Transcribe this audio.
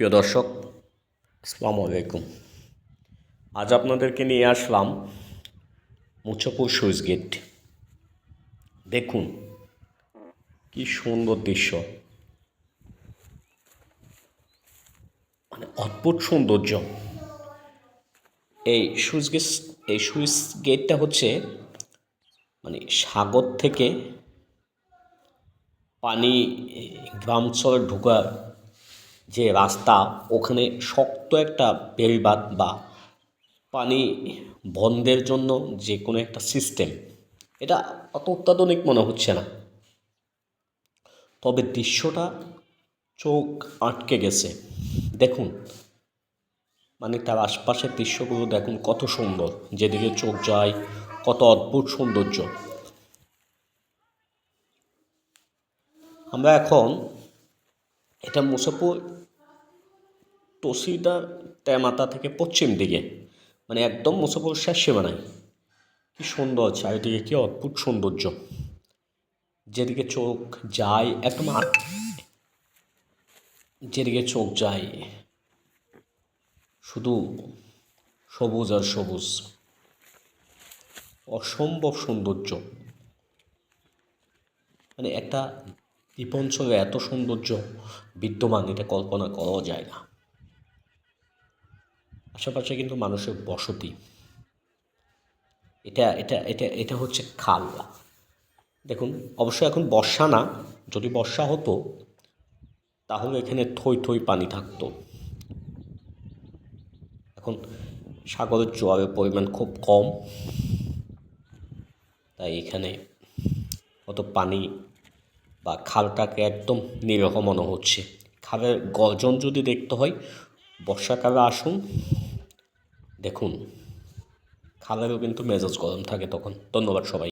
প্রিয় দর্শক, আসসালামু আলাইকুম। আজ আপনাদেরকে নিয়ে আসলাম মুছাপুর স্লুইস গেট। দেখুন কি সুন্দর দৃশ্য, মানে অদ্ভুত সৌন্দর্য। এই স্লুইস গেটটা হচ্ছে মানে সাগর থেকে পানি গ্রামাঞ্চলে ঢোকার যে রাস্তা, ওখানে শক্ত একটা বেড়িবাঁধ বা পানি বন্ধের জন্য যে কোনো একটা সিস্টেম। এটা অত অত্যাধুনিক মনে হচ্ছে না, তবে দৃশ্যটা চোখ আটকে গেছে। দেখুন, মানে তার আশপাশের দৃশ্যগুলো দেখুন কত সুন্দর, যেদিকে চোখ যায় কত অদ্ভুত সৌন্দর্য। আমরা এখন এটা মুসাপুর তসিদার তেমাতা থেকে পশ্চিম দিকে, মানে একদম মুসাপুর শেষ সীমানায়। কি সুন্দর চারিদিকে, কি অদ্ভুত সৌন্দর্য, যেদিকে চোখ যায় একদম যেদিকে চোখ যায় শুধু সবুজ আর সবুজ, অসম্ভব সৌন্দর্য। মানে একটা দ্বীপ অঞ্চলে এত সৌন্দর্য বিদ্যমান, এটা কল্পনা করাও যায় না। আশেপাশে কিন্তু মানুষের বসতি। এটা এটা এটা এটা হচ্ছে খাল। দেখুন, অবশ্য এখন বর্ষা না, যদি বর্ষা হতো তাহলে এখানে থই থই পানি থাকতো। এখন সাগরের জোয়ারের পরিমাণ খুব কম, তাই এখানে অত পানি বা খালটাকে একদম নিরীহ মনে হচ্ছে। খালের গর্জন যদি দেখতে হয়, বর্ষাকালে আসুন, দেখুন খালেরও কিন্তু মেজাজ গরম থাকে তখন। ধন্যবাদ সবাই।